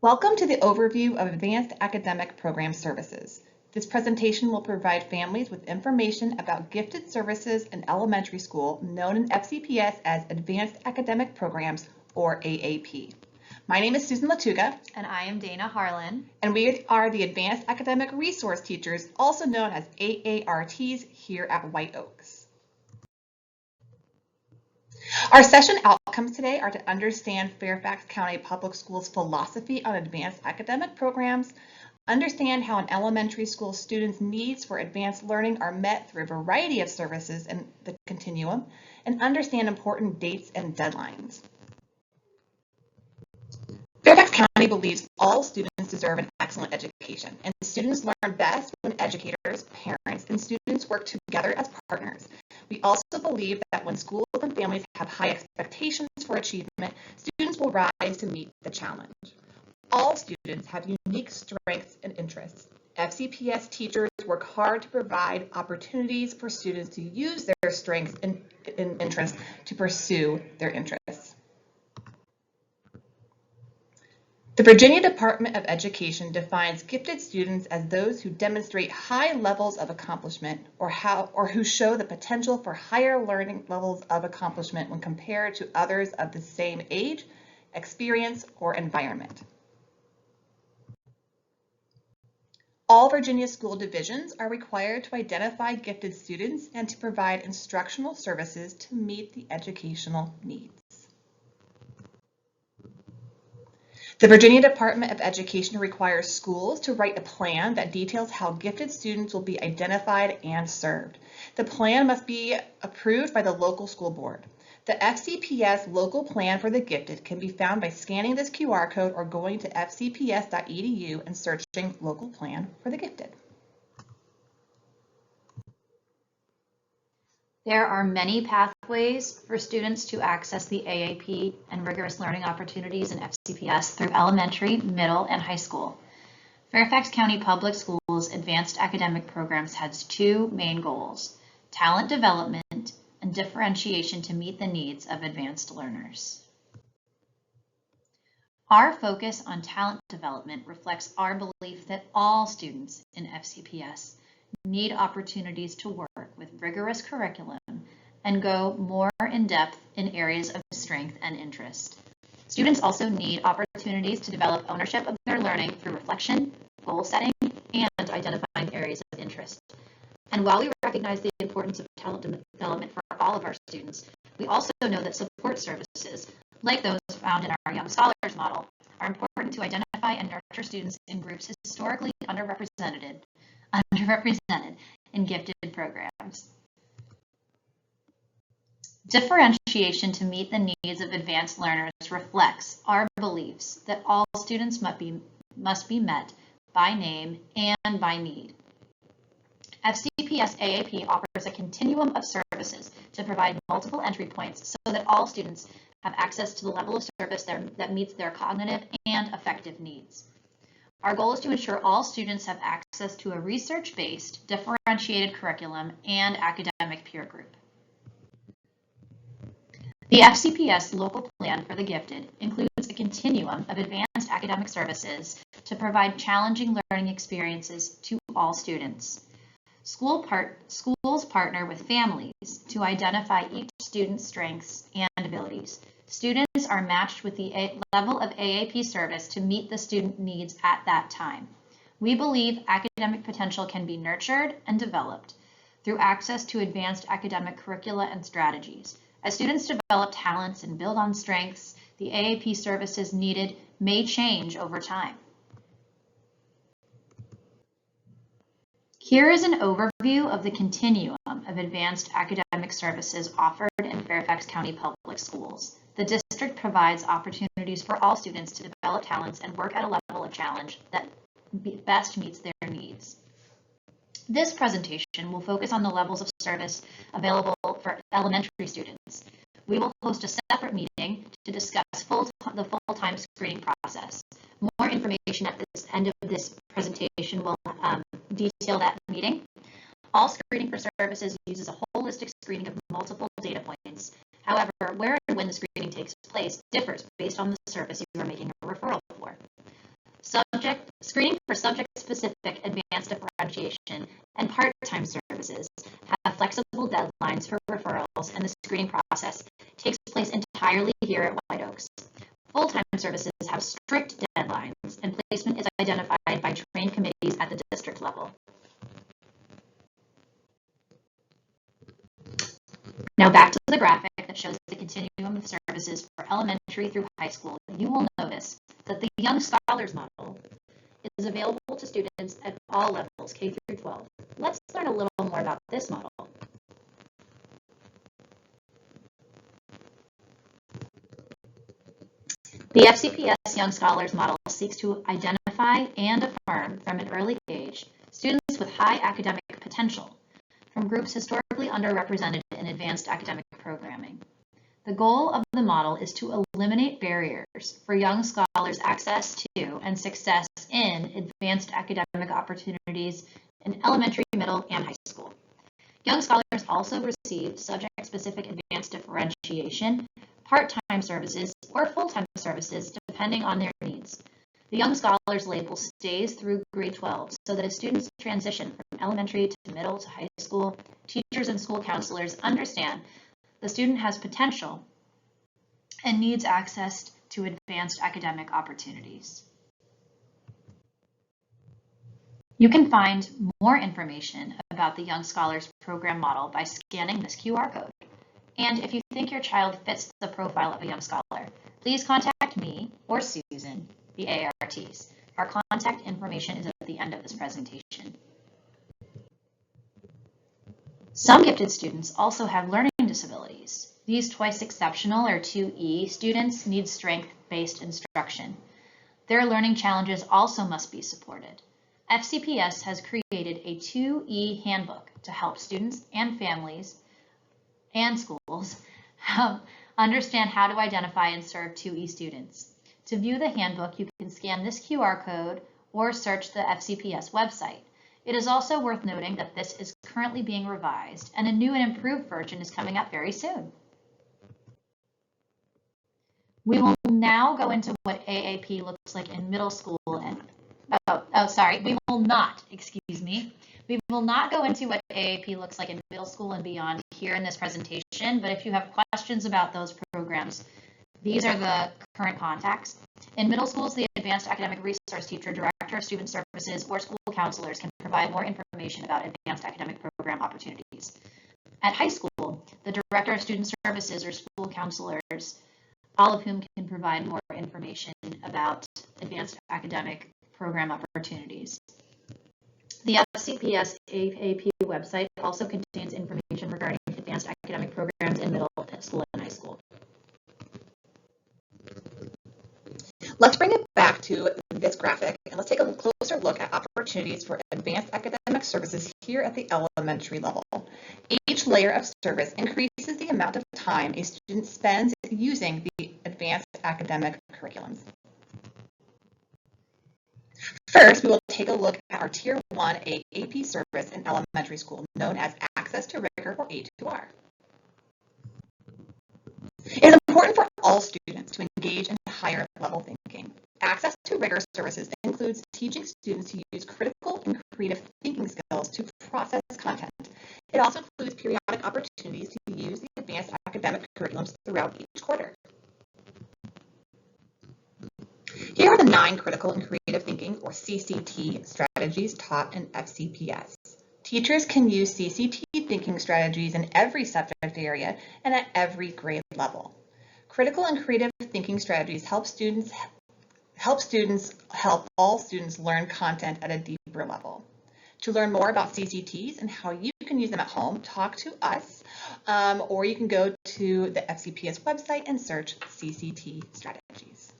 Welcome to the overview of Advanced Academic Program Services. This presentation will provide families with information about gifted services in elementary school, known in FCPS as Advanced Academic Programs, or AAP. My name is Susan Latuga. And I am Dana Harlan. And we are the Advanced Academic Resource Teachers, also known as AARTs, here at White Oaks. Our session outcomes today are to understand Fairfax County Public Schools' philosophy on advanced academic programs, understand how an elementary school student's needs for advanced learning are met through a variety of services in the continuum, and understand important dates and deadlines. Fairfax County believes all students deserve an excellent education, and students learn best when educators, parents, and students work together as partners. We also believe that when schools and families have high expectations for achievement, students will rise to meet the challenge. All students have unique strengths and interests. FCPS teachers work hard to provide opportunities for students to use their strengths and interests to pursue their interests. The Virginia Department of Education defines gifted students as those who demonstrate high levels of accomplishment or who show the potential for higher learning levels of accomplishment when compared to others of the same age, experience, or environment. All Virginia school divisions are required to identify gifted students and to provide instructional services to meet the educational needs. The Virginia Department of Education requires schools to write a plan that details how gifted students will be identified and served. The plan must be approved by the local school board. The FCPS local plan for the gifted can be found by scanning this QR code or going to fcps.edu and searching local plan for the gifted. There are many pathways for students to access the AAP and rigorous learning opportunities in FCPS through elementary, middle, and high school. Fairfax County Public Schools Advanced Academic Programs has two main goals: talent development and differentiation to meet the needs of advanced learners. Our focus on talent development reflects our belief that all students in FCPS need opportunities to work with rigorous curriculum and go more in depth in areas of strength and interest. Students also need opportunities to develop ownership of their learning through reflection, goal setting, and identifying areas of interest. And while we recognize the importance of talent development for all of our students, we also know that support services, like those found in our Young Scholars model, are important to identify and nurture students in groups historically underrepresented in gifted programs. Differentiation to meet the needs of advanced learners reflects our beliefs that all students must be met by name and by need. FCPS AAP offers a continuum of services to provide multiple entry points so that all students have access to the level of service that meets their cognitive and affective needs. Our goal is to ensure all students have access to a research-based, differentiated curriculum and academic peer group. The FCPS local plan for the gifted includes a continuum of advanced academic services to provide challenging learning experiences to all students. Schools partner with families to identify each student's strengths and abilities. Students are matched with the level of AAP service to meet the student needs at that time. We believe academic potential can be nurtured and developed through access to advanced academic curricula and strategies. As students develop talents and build on strengths, the AAP services needed may change over time. Here is an overview of the continuum of advanced academic services offered in Fairfax County Public Schools. The district provides opportunities for all students to develop talents and work at a level of challenge that best meets their needs. This presentation will focus on the levels of service available for elementary students. We will host a separate meeting to discuss the full-time screening process. More information at the end of this presentation will detail that meeting. All screening for services uses a holistic screening of multiple data points. However, where and when the screening takes place differs based on the service you are making a referral for. Screening for subject-specific advanced differentiation and part-time services have flexible deadlines for referrals, and the screening process takes place entirely here at White Oaks. Full-time services have strict deadlines, and placement is identified by trained committees at the district level. Now back to the graphic that shows the continuum of services for elementary through high school. You will notice that the Young Scholars model is available to students at all levels, K through 12. Let's learn a little more about this model. The FCPS Young Scholars model seeks to identify and affirm from an early age students with high academic potential from groups historically underrepresented in advanced academic programming. The goal of the model is to eliminate barriers for young scholars' access to and success in advanced academic opportunities in elementary, middle, and high school. Young scholars also receive subject-specific advanced differentiation, part-time services, or full-time services depending on their needs. The Young Scholars label stays through grade 12 so that as students transition from elementary to middle to high school, teachers and school counselors understand the student has potential and needs access to advanced academic opportunities. You can find more information about the Young Scholars Program model by scanning this QR code. And if you think your child fits the profile of a Young Scholar, please contact me or Susan, the ARTs. Our contact information is at the end of this presentation. Some gifted students also have learning disabilities. These twice exceptional, or 2E, students need strength-based instruction. Their learning challenges also must be supported. FCPS has created a 2E handbook to help students and families and schools understand how to identify and serve 2E students. To view the handbook, you can scan this QR code or search the FCPS website. It is also worth noting that this is currently being revised, and a new and improved version is coming up very soon. We will now go into what AAP looks like in middle school and, we will not, excuse me. We will not go into what AAP looks like in middle school and beyond here in this presentation, but if you have questions about those programs, these are the current contacts. In middle schools, the Advanced Academic Resource Teacher, Director of Student Services, or school counselors can provide more information about advanced academic program opportunities. At high school, the Director of Student Services or school counselors, all of whom can provide more information about advanced academic program opportunities. The FCPS AAP website also contains information regarding advanced academic programs in middle school and high school. Let's bring it back to this graphic and let's take a closer look at opportunities for advanced academic services here at the elementary level. Each layer of service increases the amount of time a student spends using the advanced academic curriculums. First, we will take a look at our Tier 1 AAP service in elementary school, known as Access to Rigor, or A2R. It is important for all students to engage in higher level thinking. Access to Rigor services includes teaching students to use critical and creative thinking skills to process content. It also includes periodic opportunities to use the advanced academic curriculums throughout each quarter. Here are the 9 critical and creative thinking, or CCT, strategies taught in FCPS. Teachers can use CCT thinking strategies in every subject area and at every grade level. Critical and creative thinking strategies help all students learn content at a deeper level. To learn more about CCTs and how you can use them at home, talk to us, or you can go to the FCPS website and search CCT strategies.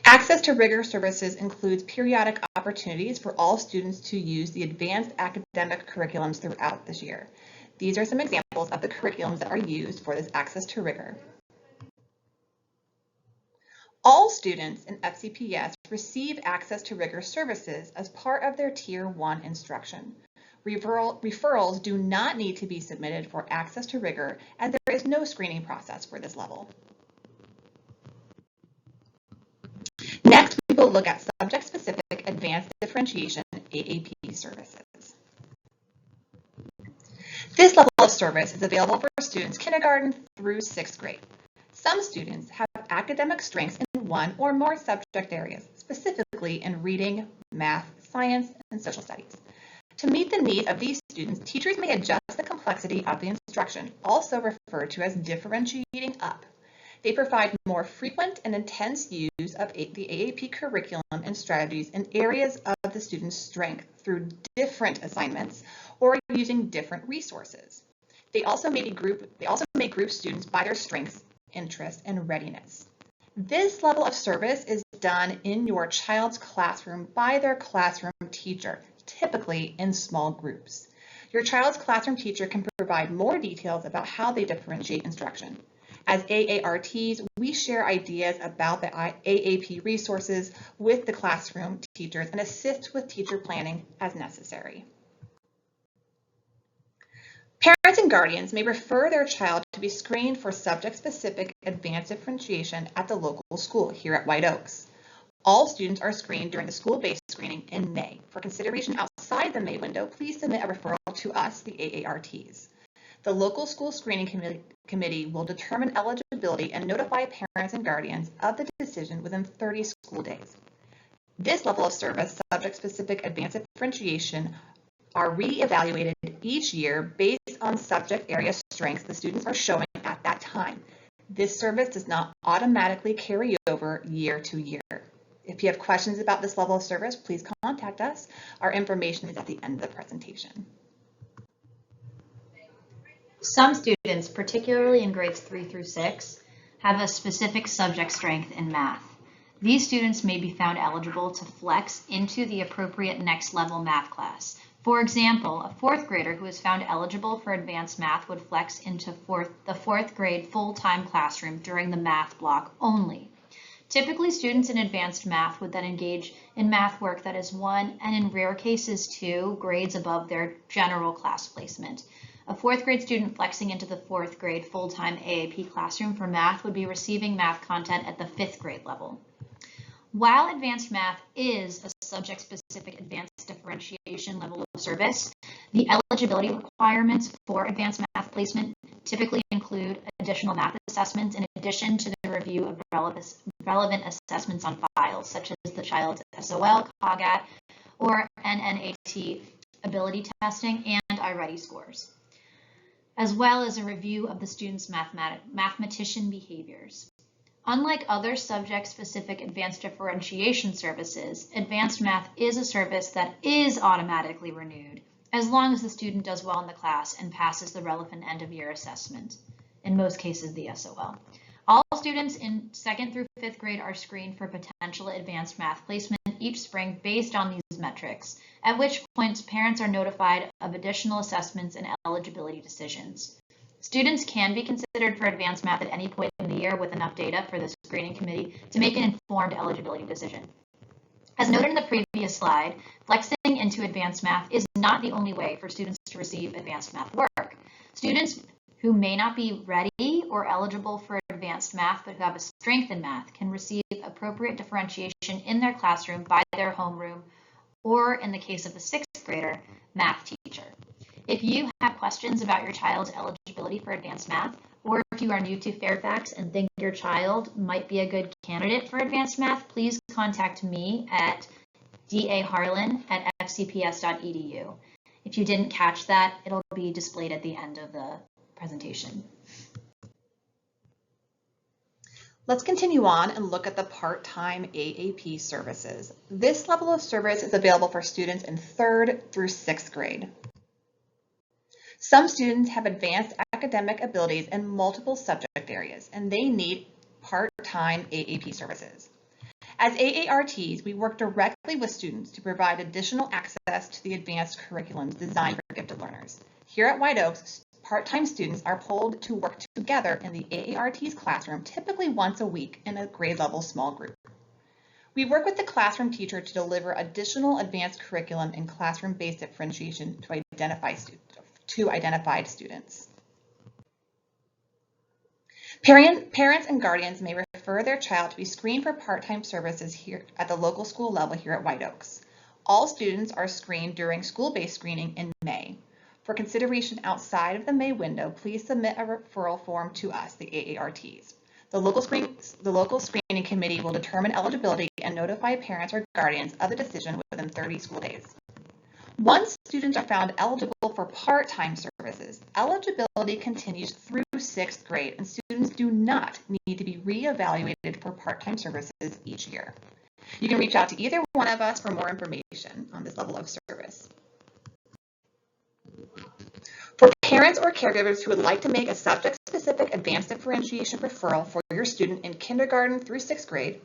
Access to Rigor services includes periodic opportunities for all students to use the advanced academic curriculums throughout this year. These are some examples of the curriculums that are used for this Access to Rigor. All students in FCPS receive Access to Rigor services as part of their Tier 1 instruction. Referrals do not need to be submitted for Access to Rigor, and there is no screening process for this level. Next, we will look at subject-specific advanced differentiation AAP services. This level of service is available for students kindergarten through 6th grade. Some students have academic strengths in one or more subject areas, specifically in reading, math, science, and social studies. To meet the needs of these students, teachers may adjust the complexity of the instruction, also referred to as differentiating up. They provide more frequent and intense use of the AAP curriculum and strategies in areas of the student's strength through different assignments or using different resources. They also may group students by their strengths, interests, and readiness. This level of service is done in your child's classroom by their classroom teacher, typically in small groups. Your child's classroom teacher can provide more details about how they differentiate instruction. As AARTs, we share ideas about the AAP resources with the classroom teachers and assist with teacher planning as necessary. Parents and guardians may refer their child to be screened for subject-specific advanced differentiation at the local school here at White Oaks. All students are screened during the school-based screening in May. For consideration outside the May window, please submit a referral to us, the AARTs. The local school screening committee will determine eligibility and notify parents and guardians of the decision within 30 school days. This level of service, subject-specific advanced differentiation, are re-evaluated each year based on subject area strengths the students are showing at that time. This service does not automatically carry over year to year. If you have questions about this level of service, please contact us. Our information is at the end of the presentation. Some students, particularly in grades 3 through 6, have a specific subject strength in math. These students may be found eligible to flex into the appropriate next level math class. For example, a 4th grader who is found eligible for advanced math would flex into the 4th grade full-time classroom during the math block only. Typically, students in advanced math would then engage in math work that is 1, and in rare cases 2, grades above their general class placement. A 4th grade student flexing into the 4th grade full-time AAP classroom for math would be receiving math content at the 5th grade level. While advanced math is a subject-specific advanced differentiation level of service, the eligibility requirements for advanced math placement typically include additional math assessments in addition to the review of relevant assessments on files, such as the child's SOL, COGAT, or NNAT ability testing and iReady scores, as well as a review of the student's mathematician behaviors. Unlike other subject-specific advanced differentiation services, advanced math is a service that is automatically renewed as long as the student does well in the class and passes the relevant end-of-year assessment, in most cases the SOL. All students in 2nd through 5th grade are screened for potential advanced math placement each spring based on these metrics, at which points parents are notified of additional assessments and eligibility decisions. Students can be considered for advanced math at any point in the year with enough data for the screening committee to make an informed eligibility decision. As noted in the previous slide, flexing into advanced math is not the only way for students to receive advanced math work. Students who may not be ready or eligible for advanced math but who have a strength in math can receive appropriate differentiation in their classroom by their homeroom, or in the case of a 6th grader, math teacher. If you have questions about your child's eligibility for advanced math, or if you are new to Fairfax and think your child might be a good candidate for advanced math, please contact me at daharlan@fcps.edu. If you didn't catch that, it'll be displayed at the end of the presentation. Let's continue on and look at the part-time AAP services. This level of service is available for students in 3rd through 6th grade. Some students have advanced academic abilities in multiple subject areas, and they need part-time AAP services. As AARTs, we work directly with students to provide additional access to the advanced curriculums designed for gifted learners. Here at White Oaks, part-time students are pulled to work together in the AART's classroom, typically once a week in a grade level small group. We work with the classroom teacher to deliver additional advanced curriculum and classroom-based differentiation to identified students. Parents and guardians may refer refer their child to be screened for part-time services here at the local school level here at White Oaks. All students are screened during school-based screening in May. For consideration outside of the May window, please submit a referral form to us, the AARTs. The local screening committee will determine eligibility and notify parents or guardians of the decision within 30 school days. Once students are found eligible for part-time services, eligibility continues through 6th grade, and students do not need to be reevaluated for part-time services each year. You can reach out to either one of us for more information on this level of service. For parents or caregivers who would like to make a subject-specific advanced differentiation referral for your student in kindergarten through 6th grade,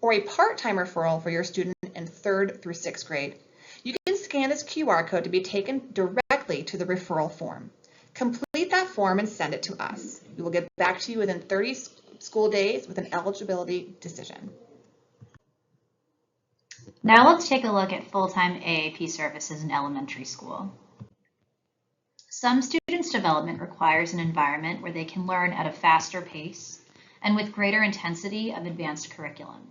or a part-time referral for your student in 3rd through 6th grade, you can scan this QR code to be taken directly to the referral form. Complete that form and send it to us. We will get back to you within 30 school days with an eligibility decision. Now let's take a look at full-time AAP services in elementary school. Some students' development requires an environment where they can learn at a faster pace and with greater intensity of advanced curriculum.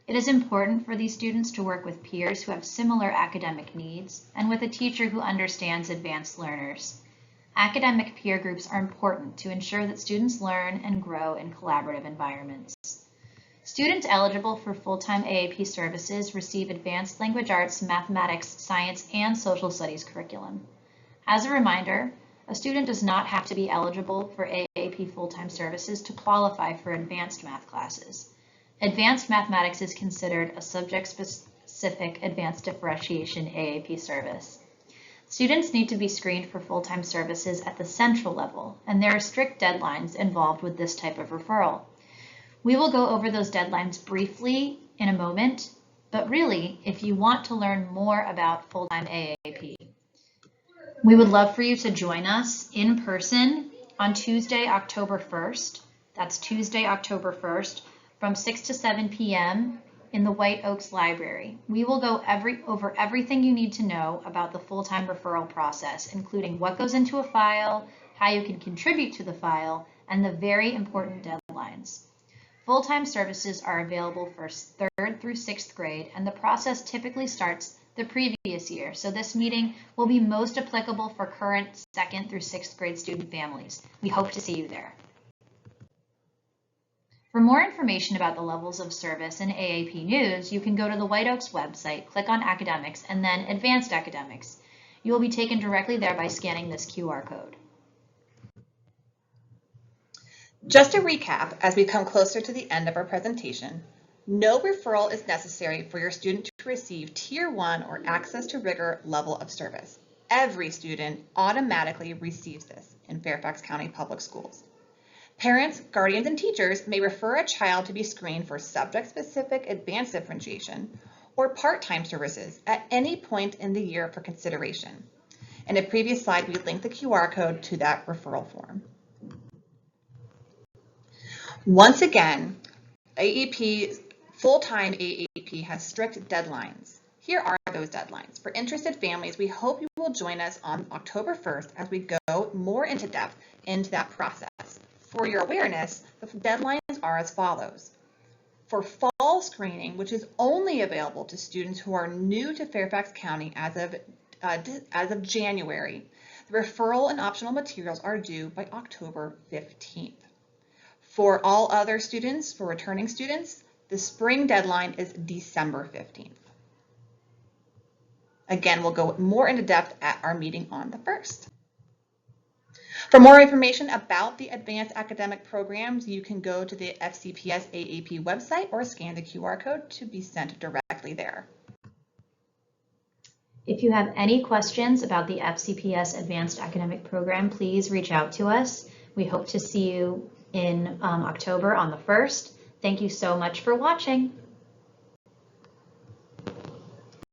It is important for these students to work with peers who have similar academic needs and with a teacher who understands advanced learners. Academic peer groups are important to ensure that students learn and grow in collaborative environments. Students eligible for full-time AAP services receive advanced language arts, mathematics, science, and social studies curriculum. As a reminder, a student does not have to be eligible for AAP full-time services to qualify for advanced math classes. Advanced mathematics is considered a subject-specific advanced differentiation AAP service. Students need to be screened for full-time services at the central level, and there are strict deadlines involved with this type of referral. We will go over those deadlines briefly in a moment, but really, if you want to learn more about full-time AAP, we would love for you to join us in person on Tuesday, October 1st. That's Tuesday, October 1st, from 6 to 7 p.m. in the White Oaks Library. We will go over everything you need to know about the full-time referral process, including what goes into a file, how you can contribute to the file, and the very important deadlines. Full-time services are available for 3rd through 6th grade, and the process typically starts the previous year, so this meeting will be most applicable for current 2nd through 6th grade student families. We hope to see you there. For more information about the levels of service in AAP News, you can go to the White Oaks website, click on Academics, and then Advanced Academics. You will be taken directly there by scanning this QR code. Just to recap, as we come closer to the end of our presentation, no referral is necessary for your student to receive Tier 1 or Access to Rigor level of service. Every student automatically receives this in Fairfax County Public Schools. Parents, guardians, and teachers may refer a child to be screened for subject-specific advanced differentiation or part-time services at any point in the year for consideration. In a previous slide, we linked the QR code to that referral form. Once again, full-time AAP has strict deadlines. Here are those deadlines. For interested families, we hope you will join us on October 1st as we go more into depth into that process. For your awareness, the deadlines are as follows. For fall screening, which is only available to students who are new to Fairfax County as of January, the referral and optional materials are due by October 15th. For all other students, for returning students, the spring deadline is December 15th. Again, we'll go more into depth at our meeting on the 1st. For more information about the advanced academic programs, you can go to the FCPS AAP website or scan the QR code to be sent directly there. If you have any questions about the FCPS Advanced Academic Program, please reach out to us. We hope to see you in October on the 1st. Thank you so much for watching.